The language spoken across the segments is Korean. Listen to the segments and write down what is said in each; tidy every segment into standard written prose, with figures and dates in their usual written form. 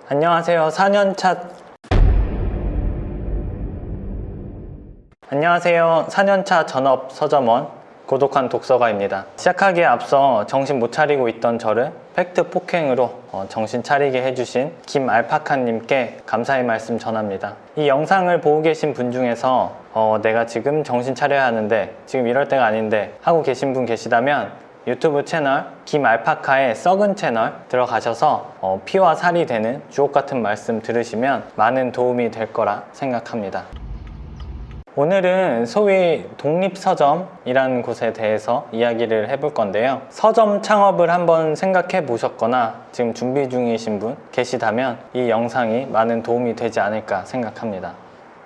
안녕하세요. 4년차 전업 서점원 고독한 독서가입니다. 시작하기에 앞서 정신 못 차리고 있던 저를 팩트 폭행으로 정신 차리게 해주신 김알파카님께 감사의 말씀 전합니다. 이 영상을 보고 계신 분 중에서 내가 지금 정신 차려야 하는데 지금 이럴 때가 아닌데 하고 계신 분 계시다면 유튜브 채널 김알파카의 썩은 채널 들어가셔서 피와 살이 되는 주옥같은 말씀 들으시면 많은 도움이 될 거라 생각합니다. 오늘은 소위 독립서점이라는 곳에 대해서 이야기를 해볼 건데요. 서점 창업을 한번 생각해 보셨거나 지금 준비 중이신 분 계시다면 이 영상이 많은 도움이 되지 않을까 생각합니다.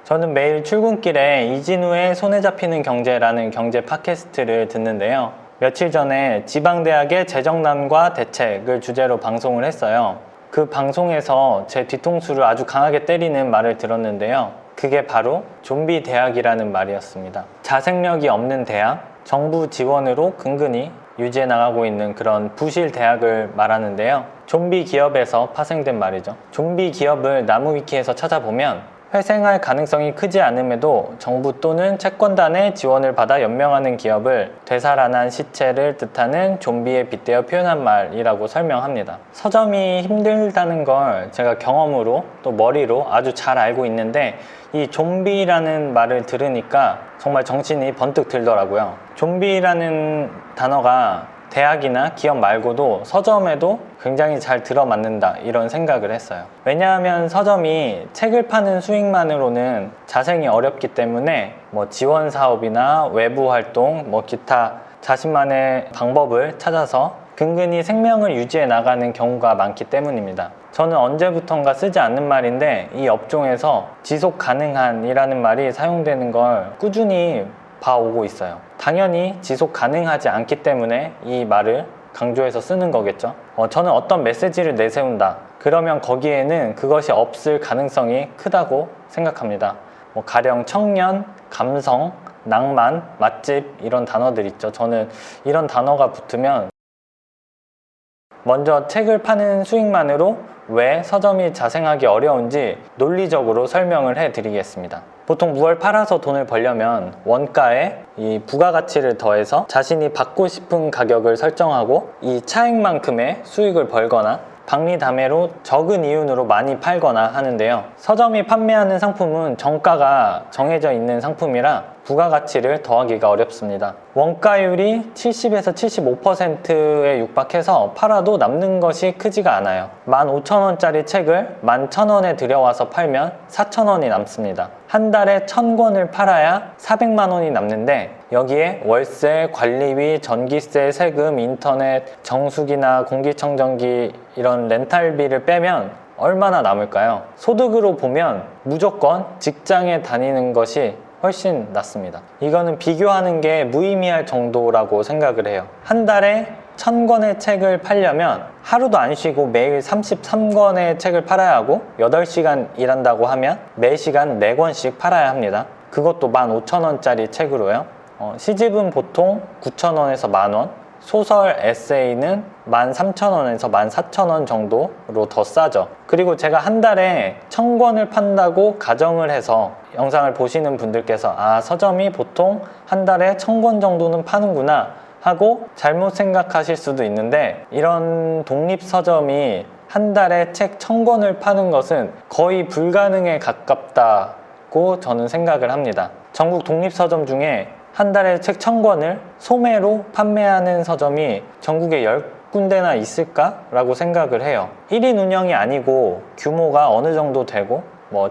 저는 매일 출근길에 이진우의 손에 잡히는 경제라는 경제 팟캐스트를 듣는데요. 며칠 전에 지방대학의 재정난과 대책을 주제로 방송을 했어요. 그 방송에서 제 뒤통수를 아주 강하게 때리는 말을 들었는데요. 그게 바로 좀비 대학이라는 말이었습니다. 자생력이 없는 대학, 정부 지원으로 근근히 유지해 나가고 있는 그런 부실 대학을 말하는데요. 좀비 기업에서 파생된 말이죠. 좀비 기업을 나무위키에서 찾아보면 회생할 가능성이 크지 않음에도 정부 또는 채권단의 지원을 받아 연명하는 기업을 되살아난 시체를 뜻하는 좀비에 빗대어 표현한 말이라고 설명합니다. 서점이 힘들다는 걸 제가 경험으로 또 머리로 아주 잘 알고 있는데 이 좀비라는 말을 들으니까 정말 정신이 번뜩 들더라고요. 좀비라는 단어가 대학이나 기업 말고도 서점에도 굉장히 잘 들어맞는다 이런 생각을 했어요. 왜냐하면 서점이 책을 파는 수익만으로는 자생이 어렵기 때문에 지원 사업이나 외부 활동, 기타 자신만의 방법을 찾아서 근근히 생명을 유지해 나가는 경우가 많기 때문입니다. 저는 언제부턴가 쓰지 않는 말인데 이 업종에서 지속 가능한 이라는 말이 사용되는 걸 꾸준히 봐오고 있어요. 당연히 지속 가능하지 않기 때문에 이 말을 강조해서 쓰는 거겠죠. 저는 어떤 메시지를 내세운다. 그러면 거기에는 그것이 없을 가능성이 크다고 생각합니다. 가령 청년, 감성, 낭만, 맛집 이런 단어들 있죠. 저는 이런 단어가 붙으면 먼저 책을 파는 수익만으로 왜 서점이 자생하기 어려운지 논리적으로 설명을 해드리겠습니다. 보통 무얼 팔아서 돈을 벌려면 원가에 이 부가가치를 더해서 자신이 받고 싶은 가격을 설정하고 이 차액만큼의 수익을 벌거나 박리담회로 적은 이윤으로 많이 팔거나 하는데요. 서점이 판매하는 상품은 정가가 정해져 있는 상품이라 부가가치를 더하기가 어렵습니다. 원가율이 70에서 75%에 육박해서 팔아도 남는 것이 크지가 않아요. 15,000원짜리 책을 11,000원에 들여와서 팔면 4,000원이 남습니다. 한 달에 1,000권을 팔아야 400만 원이 남는데 여기에 월세, 관리비, 전기세, 세금, 인터넷, 정수기나 공기청정기 이런 렌탈비를 빼면 얼마나 남을까요? 소득으로 보면 무조건 직장에 다니는 것이 훨씬 낫습니다. 이거는 비교하는 게 무의미할 정도라고 생각을 해요. 한 달에 1,000권의 책을 팔려면 하루도 안 쉬고 매일 33권의 책을 팔아야 하고 8시간 일한다고 하면 매시간 4권씩 팔아야 합니다. 그것도 15,000원짜리 책으로요. 시집은 보통 9,000원에서 만원, 소설, 에세이는 13,000원에서 14,000원 정도로 더 싸죠. 그리고 제가 한 달에 1,000권을 판다고 가정을 해서 영상을 보시는 분들께서 서점이 보통 한 달에 1,000권 정도는 파는구나 하고 잘못 생각하실 수도 있는데 이런 독립서점이 한 달에 책 1,000권을 파는 것은 거의 불가능에 가깝다고 저는 생각을 합니다. 전국 독립서점 중에 한 달에 책 1,000권을 소매로 판매하는 서점이 전국에 10군데나 있을까라고 생각을 해요. 1인 운영이 아니고 규모가 어느 정도 되고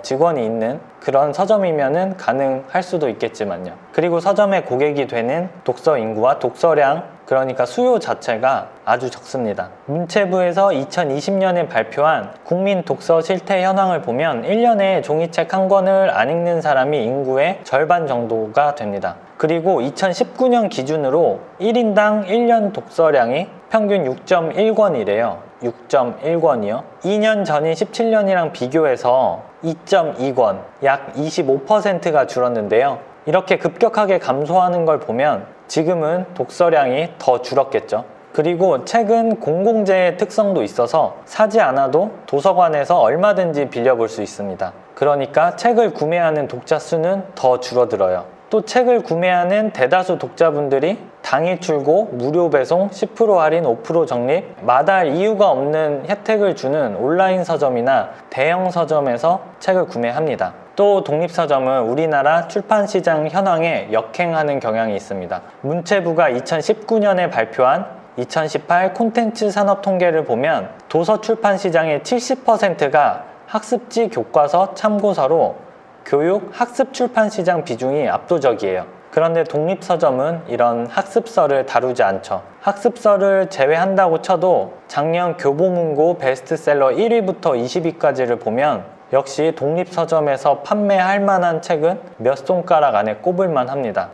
직원이 있는 그런 서점이면은 가능할 수도 있겠지만요. 그리고 서점의 고객이 되는 독서 인구와 독서량, 그러니까 수요 자체가 아주 적습니다. 문체부에서 2020년에 발표한 국민 독서 실태 현황을 보면 1년에 종이책 한 권을 안 읽는 사람이 인구의 절반 정도가 됩니다. 그리고 2019년 기준으로 1인당 1년 독서량이 평균 6.1권이래요. 6.1권이요. 2년 전인 17년이랑 비교해서 2.2권, 약 25%가 줄었는데요. 이렇게 급격하게 감소하는 걸 보면 지금은 독서량이 더 줄었겠죠. 그리고 책은 공공재의 특성도 있어서 사지 않아도 도서관에서 얼마든지 빌려볼 수 있습니다. 그러니까 책을 구매하는 독자 수는 더 줄어들어요. 또 책을 구매하는 대다수 독자분들이 당일 출고, 무료 배송, 10% 할인, 5% 적립, 마다할 이유가 없는 혜택을 주는 온라인 서점이나 대형 서점에서 책을 구매합니다. 또 독립서점은 우리나라 출판시장 현황에 역행하는 경향이 있습니다. 문체부가 2019년에 발표한 2018 콘텐츠 산업 통계를 보면 도서 출판 시장의 70%가 학습지, 교과서, 참고서로 교육, 학습 출판 시장 비중이 압도적이에요. 그런데 독립서점은 이런 학습서를 다루지 않죠. 학습서를 제외한다고 쳐도 작년 교보문고 베스트셀러 1위부터 20위까지를 보면 역시 독립서점에서 판매할 만한 책은 몇 손가락 안에 꼽을만 합니다.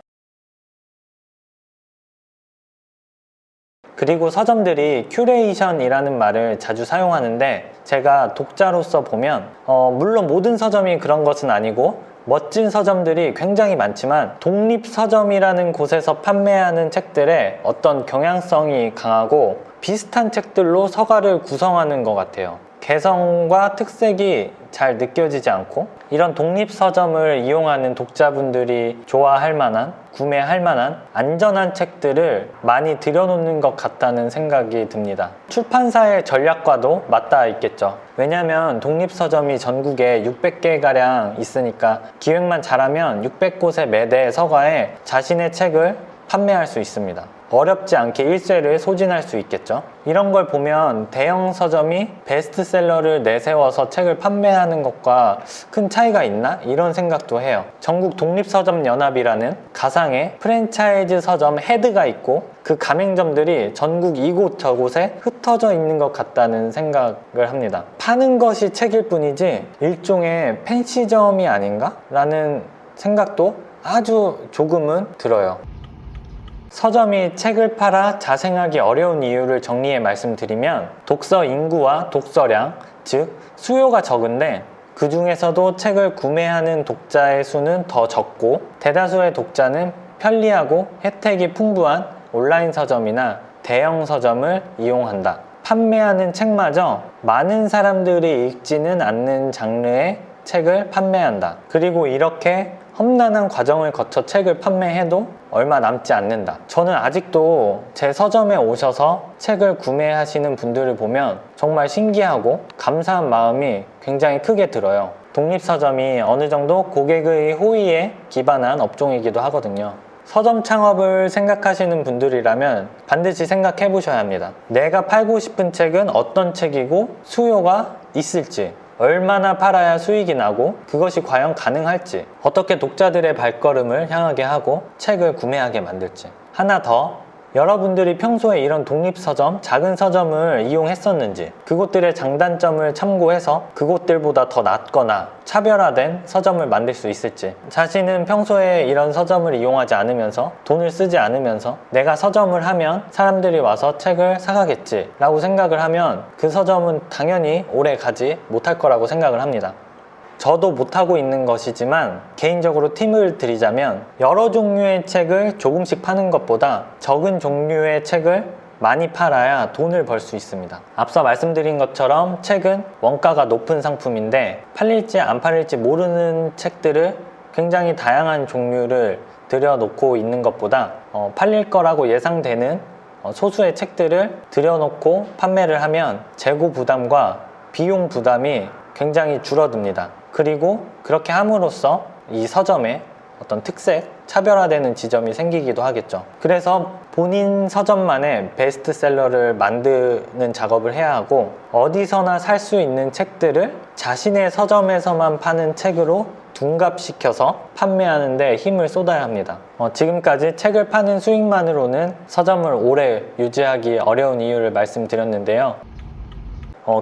그리고 서점들이 큐레이션이라는 말을 자주 사용하는데 제가 독자로서 보면 물론 모든 서점이 그런 것은 아니고 멋진 서점들이 굉장히 많지만 독립서점이라는 곳에서 판매하는 책들의 어떤 경향성이 강하고 비슷한 책들로 서가를 구성하는 것 같아요. 개성과 특색이 잘 느껴지지 않고 이런 독립서점을 이용하는 독자분들이 좋아할 만한, 구매할 만한 안전한 책들을 많이 들여놓는 것 같다는 생각이 듭니다. 출판사의 전략과도 맞닿아 있겠죠. 왜냐하면 독립서점이 전국에 600개가량 있으니까 기획만 잘하면 600곳의 매대 서가에 자신의 책을 판매할 수 있습니다. 어렵지 않게 일쇄를 소진할 수 있겠죠. 이런 걸 보면 대형 서점이 베스트셀러를 내세워서 책을 판매하는 것과 큰 차이가 있나? 이런 생각도 해요. 전국 독립서점연합이라는 가상의 프랜차이즈 서점 헤드가 있고 그 가맹점들이 전국 이곳저곳에 흩어져 있는 것 같다는 생각을 합니다. 파는 것이 책일 뿐이지 일종의 펜시점이 아닌가? 라는 생각도 아주 조금은 들어요. 서점이 책을 팔아 자생하기 어려운 이유를 정리해 말씀드리면 독서 인구와 독서량, 즉 수요가 적은데 그 중에서도 책을 구매하는 독자의 수는 더 적고 대다수의 독자는 편리하고 혜택이 풍부한 온라인 서점이나 대형 서점을 이용한다. 판매하는 책마저 많은 사람들이 읽지는 않는 장르의 책을 판매한다. 그리고 이렇게 험난한 과정을 거쳐 책을 판매해도 얼마 남지 않는다. 저는 아직도 제 서점에 오셔서 책을 구매하시는 분들을 보면 정말 신기하고 감사한 마음이 굉장히 크게 들어요. 독립서점이 어느 정도 고객의 호의에 기반한 업종이기도 하거든요. 서점 창업을 생각하시는 분들이라면 반드시 생각해 보셔야 합니다. 내가 팔고 싶은 책은 어떤 책이고 수요가 있을지, 얼마나 팔아야 수익이 나고 그것이 과연 가능할지, 어떻게 독자들의 발걸음을 향하게 하고 책을 구매하게 만들지. 하나 더, 여러분들이 평소에 이런 독립서점, 작은 서점을 이용했었는지, 그곳들의 장단점을 참고해서 그곳들보다 더 낫거나 차별화된 서점을 만들 수 있을지, 자신은 평소에 이런 서점을 이용하지 않으면서 돈을 쓰지 않으면서 내가 서점을 하면 사람들이 와서 책을 사가겠지 라고 생각을 하면 그 서점은 당연히 오래 가지 못할 거라고 생각을 합니다. 저도 못하고 있는 것이지만 개인적으로 팁을 드리자면 여러 종류의 책을 조금씩 파는 것보다 적은 종류의 책을 많이 팔아야 돈을 벌 수 있습니다. 앞서 말씀드린 것처럼 책은 원가가 높은 상품인데 팔릴지 안 팔릴지 모르는 책들을 굉장히 다양한 종류를 들여놓고 있는 것보다 팔릴 거라고 예상되는 소수의 책들을 들여놓고 판매를 하면 재고 부담과 비용 부담이 굉장히 줄어듭니다. 그리고 그렇게 함으로써 이 서점의 어떤 특색, 차별화되는 지점이 생기기도 하겠죠. 그래서 본인 서점만의 베스트셀러를 만드는 작업을 해야 하고 어디서나 살 수 있는 책들을 자신의 서점에서만 파는 책으로 둔갑시켜서 판매하는 데 힘을 쏟아야 합니다. 지금까지 책을 파는 수익만으로는 서점을 오래 유지하기 어려운 이유를 말씀드렸는데요.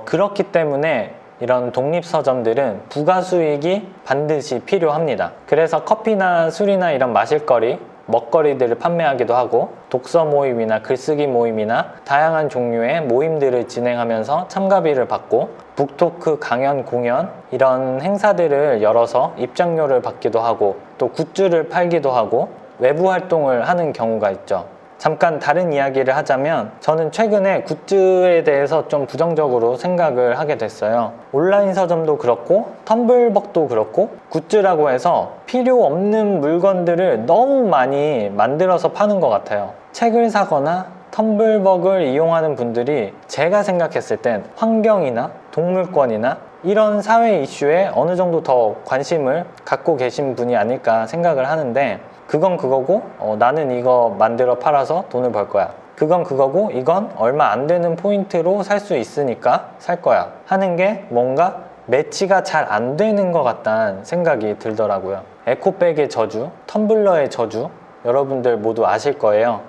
그렇기 때문에 이런 독립서점들은 부가수익이 반드시 필요합니다. 그래서 커피나 술이나 이런 마실거리, 먹거리들을 판매하기도 하고 독서 모임이나 글쓰기 모임이나 다양한 종류의 모임들을 진행하면서 참가비를 받고 북토크, 강연, 공연 이런 행사들을 열어서 입장료를 받기도 하고 또 굿즈를 팔기도 하고 외부 활동을 하는 경우가 있죠. 잠깐 다른 이야기를 하자면 저는 최근에 굿즈에 대해서 좀 부정적으로 생각을 하게 됐어요. 온라인 서점도 그렇고 텀블벅도 그렇고 굿즈라고 해서 필요 없는 물건들을 너무 많이 만들어서 파는 것 같아요. 책을 사거나 텀블벅을 이용하는 분들이 제가 생각했을 땐 환경이나 동물권이나 이런 사회 이슈에 어느 정도 더 관심을 갖고 계신 분이 아닐까 생각을 하는데, 그건 그거고 나는 이거 만들어 팔아서 돈을 벌 거야, 그건 그거고 이건 얼마 안 되는 포인트로 살 수 있으니까 살 거야 하는 게 뭔가 매치가 잘 안 되는 것 같다는 생각이 들더라고요. 에코백의 저주, 텀블러의 저주, 여러분들 모두 아실 거예요.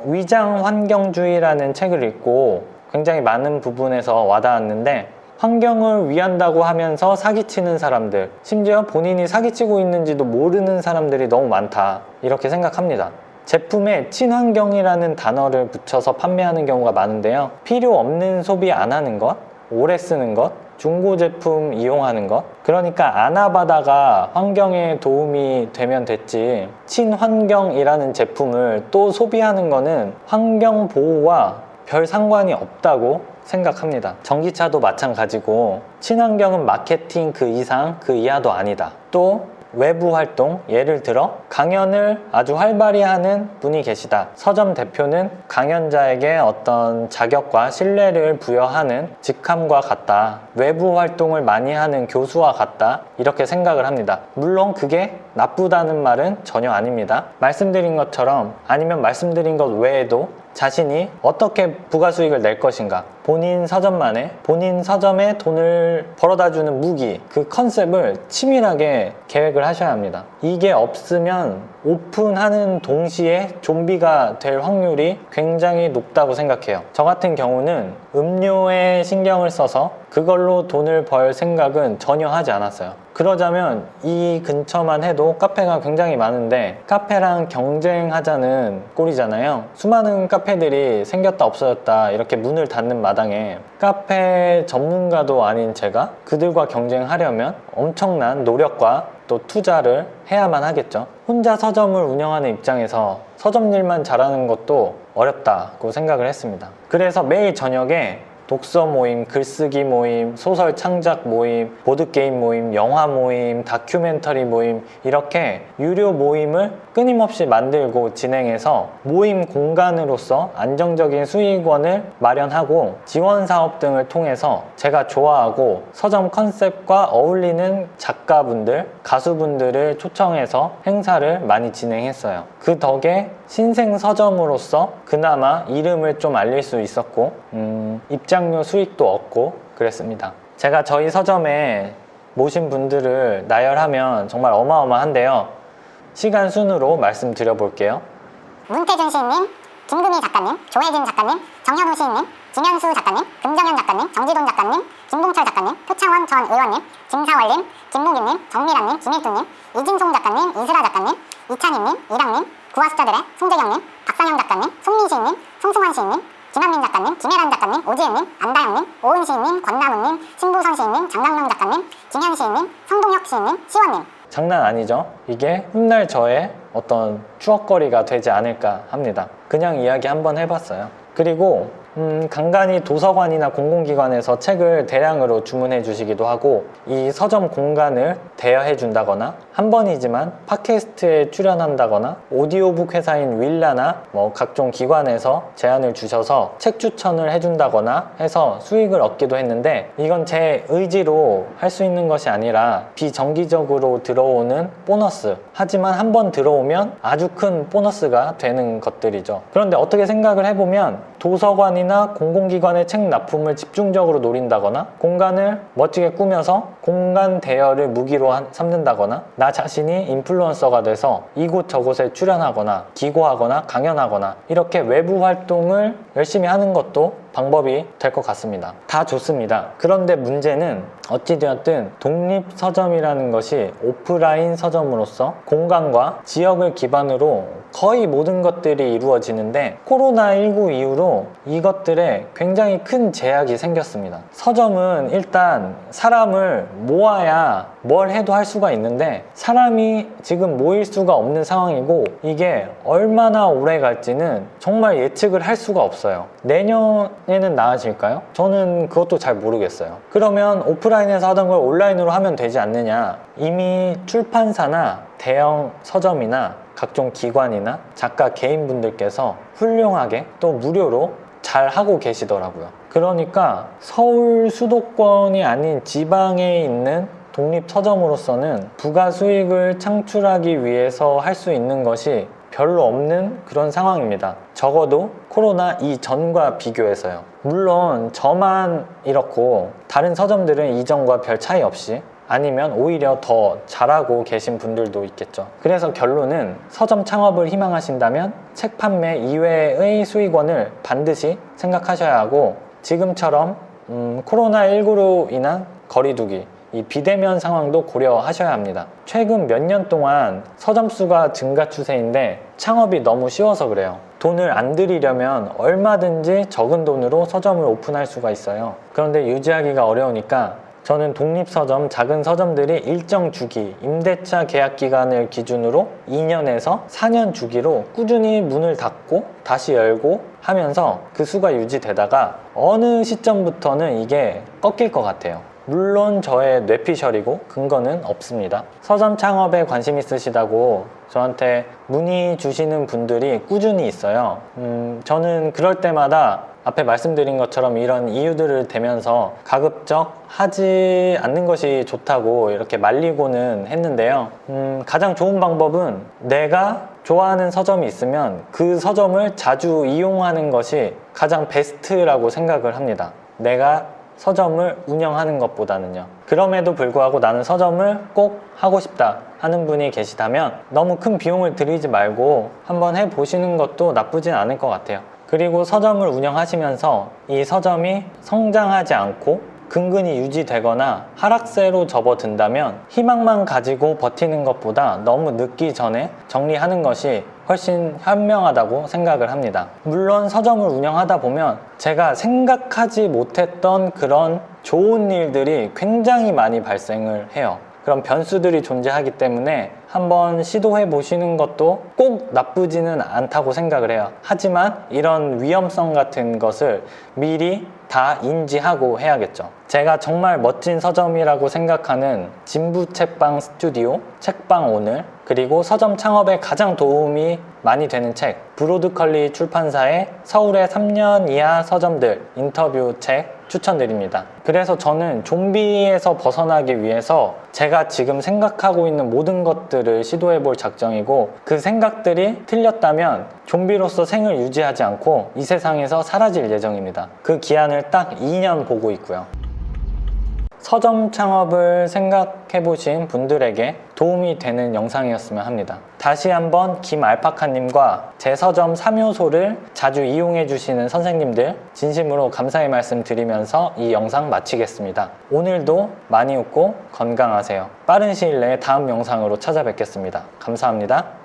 위장 환경주의라는 책을 읽고 굉장히 많은 부분에서 와닿았는데, 환경을 위한다고 하면서 사기치는 사람들, 심지어 본인이 사기치고 있는지도 모르는 사람들이 너무 많다, 이렇게 생각합니다. 제품에 친환경이라는 단어를 붙여서 판매하는 경우가 많은데요. 필요 없는 소비 안 하는 것, 오래 쓰는 것, 중고 제품 이용하는 것, 그러니까 아나바다가 환경에 도움이 되면 됐지, 친환경이라는 제품을 또 소비하는 거는 환경 보호와 별 상관이 없다고 생각합니다. 전기차도 마찬가지고 친환경은 마케팅 그 이상 그 이하도 아니다. 또 외부 활동, 예를 들어 강연을 아주 활발히 하는 분이 계시다. 서점 대표는 강연자에게 어떤 자격과 신뢰를 부여하는 직함과 같다. 외부 활동을 많이 하는 교수와 같다. 이렇게 생각을 합니다. 물론 그게 나쁘다는 말은 전혀 아닙니다. 말씀드린 것처럼, 아니면 말씀드린 것 외에도 자신이 어떻게 부가 수익을 낼 것인가, 본인 서점만의, 본인 서점에 돈을 벌어다주는 무기, 그 컨셉을 치밀하게 계획을 하셔야 합니다. 이게 없으면 오픈하는 동시에 좀비가 될 확률이 굉장히 높다고 생각해요. 저 같은 경우는 음료에 신경을 써서 그걸로 돈을 벌 생각은 전혀 하지 않았어요. 그러자면 이 근처만 해도 카페가 굉장히 많은데 카페랑 경쟁하자는 꼴이잖아요. 수많은 카페들이 생겼다 없어졌다 이렇게 문을 닫는 마당에 카페 전문가도 아닌 제가 그들과 경쟁하려면 엄청난 노력과 또 투자를 해야만 하겠죠. 혼자 서점을 운영하는 입장에서 서점 일만 잘하는 것도 어렵다고 생각을 했습니다. 그래서 매일 저녁에 독서 모임, 글쓰기 모임, 소설 창작 모임, 보드게임 모임, 영화 모임, 다큐멘터리 모임, 이렇게 유료 모임을 끊임없이 만들고 진행해서 모임 공간으로서 안정적인 수익원을 마련하고 지원 사업 등을 통해서 제가 좋아하고 서점 컨셉과 어울리는 작가분들, 가수분들을 초청해서 행사를 많이 진행했어요. 그 덕에 신생 서점으로서 그나마 이름을 좀 알릴 수 있었고 입장료 수익도 얻고 그랬습니다. 제가 저희 서점에 모신 분들을 나열하면 정말 어마어마한데요. 시간 순으로 말씀드려 볼게요. 문태준 시인님, 김금희 작가님, 조혜진 작가님, 정현우 시인님, 김현수 작가님, 금정현 작가님, 정지돈 작가님, 김봉철 작가님, 표창원 전 의원님, 김사월님, 김목윤님, 정미란님, 김일두님, 이진송 작가님, 이슬아 작가님, 이찬희님, 이랑님, 구화숫자들의 송재경님, 박상영 작가님, 송민 시인님, 송승환 시인님, 김한민 작가님, 김혜란 작가님, 오지은님, 안다영님, 오은 시인님, 권나무님, 신보선 시인님, 장강명 작가님, 김현 시인님, 성동혁 시인님, 시원님. 장난 아니죠? 이게 훗날 저의 어떤 추억거리가 되지 않을까 합니다. 그냥 이야기 한번 해봤어요. 그리고 간간히 도서관이나 공공기관에서 책을 대량으로 주문해 주시기도 하고, 이 서점 공간을 대여해 준다거나 한 번이지만 팟캐스트에 출연한다거나 오디오북 회사인 윌라나 각종 기관에서 제안을 주셔서 책 추천을 해준다거나 해서 수익을 얻기도 했는데, 이건 제 의지로 할 수 있는 것이 아니라 비정기적으로 들어오는 보너스, 하지만 한 번 들어오면 아주 큰 보너스가 되는 것들이죠. 그런데 어떻게 생각을 해보면 도서관이나 공공기관의 책 납품을 집중적으로 노린다거나 공간을 멋지게 꾸며서 공간 대여를 무기로 삼는다거나 나 자신이 인플루언서가 돼서 이곳 저곳에 출연하거나 기고하거나 강연하거나 이렇게 외부 활동을 열심히 하는 것도 방법이 될 것 같습니다. 다 좋습니다. 그런데 문제는 어찌되었든 독립서점이라는 것이 오프라인 서점으로서 공간과 지역을 기반으로 거의 모든 것들이 이루어지는데 코로나19 이후로 이것들에 굉장히 큰 제약이 생겼습니다. 서점은 일단 사람을 모아야 뭘 해도 할 수가 있는데 사람이 지금 모일 수가 없는 상황이고 이게 얼마나 오래 갈지는 정말 예측을 할 수가 없어요. 내년에는 나아질까요? 저는 그것도 잘 모르겠어요. 그러면 오프라인에서 하던 걸 온라인으로 하면 되지 않느냐? 이미 출판사나 대형 서점이나 각종 기관이나 작가 개인분들께서 훌륭하게 또 무료로 잘 하고 계시더라고요. 그러니까 서울 수도권이 아닌 지방에 있는 독립 서점으로서는 부가 수익을 창출하기 위해서 할 수 있는 것이 별로 없는 그런 상황입니다. 적어도 코로나 이전과 비교해서요. 물론 저만 이렇고 다른 서점들은 이전과 별 차이 없이 아니면 오히려 더 잘하고 계신 분들도 있겠죠. 그래서 결론은 서점 창업을 희망하신다면 책 판매 이외의 수익원을 반드시 생각하셔야 하고 지금처럼 코로나19로 인한 거리두기 이 비대면 상황도 고려하셔야 합니다. 최근 몇 년 동안 서점 수가 증가 추세인데 창업이 너무 쉬워서 그래요. 돈을 안 들이려면 얼마든지 적은 돈으로 서점을 오픈할 수가 있어요. 그런데 유지하기가 어려우니까 저는 독립서점, 작은 서점들이 일정 주기, 임대차 계약 기간을 기준으로 2년에서 4년 주기로 꾸준히 문을 닫고 다시 열고 하면서 그 수가 유지되다가 어느 시점부터는 이게 꺾일 것 같아요. 물론 저의 뇌피셜이고 근거는 없습니다. 서점 창업에 관심 있으시다고 저한테 문의 주시는 분들이 꾸준히 있어요. 저는 그럴 때마다 앞에 말씀드린 것처럼 이런 이유들을 대면서 가급적 하지 않는 것이 좋다고 이렇게 말리고는 했는데요. 가장 좋은 방법은 내가 좋아하는 서점이 있으면 그 서점을 자주 이용하는 것이 가장 베스트라고 생각을 합니다. 내가 서점을 운영하는 것보다는요. 그럼에도 불구하고 나는 서점을 꼭 하고 싶다 하는 분이 계시다면 너무 큰 비용을 들이지 말고 한번 해보시는 것도 나쁘진 않을 것 같아요. 그리고 서점을 운영하시면서 이 서점이 성장하지 않고 근근히 유지되거나 하락세로 접어든다면 희망만 가지고 버티는 것보다 너무 늦기 전에 정리하는 것이 훨씬 현명하다고 생각을 합니다. 물론 서점을 운영하다 보면 제가 생각하지 못했던 그런 좋은 일들이 굉장히 많이 발생을 해요. 그런 변수들이 존재하기 때문에 한번 시도해 보시는 것도 꼭 나쁘지는 않다고 생각을 해요. 하지만 이런 위험성 같은 것을 미리 다 인지하고 해야겠죠. 제가 정말 멋진 서점이라고 생각하는 진부책방 스튜디오, 책방 오늘, 그리고 서점 창업에 가장 도움이 많이 되는 책 브로드컬리 출판사의 서울의 3년 이하 서점들 인터뷰 책 추천드립니다. 그래서 저는 좀비에서 벗어나기 위해서 제가 지금 생각하고 있는 모든 것들을 시도해 볼 작정이고 그 생각들이 틀렸다면 좀비로서 생을 유지하지 않고 이 세상에서 사라질 예정입니다. 그 기한을 딱 2년 보고 있고요. 서점 창업을 생각해 보신 분들에게 도움이 되는 영상이었으면 합니다. 다시 한번 김알파카님과 제 서점 3요소를 자주 이용해 주시는 선생님들 진심으로 감사의 말씀 드리면서 이 영상 마치겠습니다. 오늘도 많이 웃고 건강하세요. 빠른 시일 내에 다음 영상으로 찾아뵙겠습니다. 감사합니다.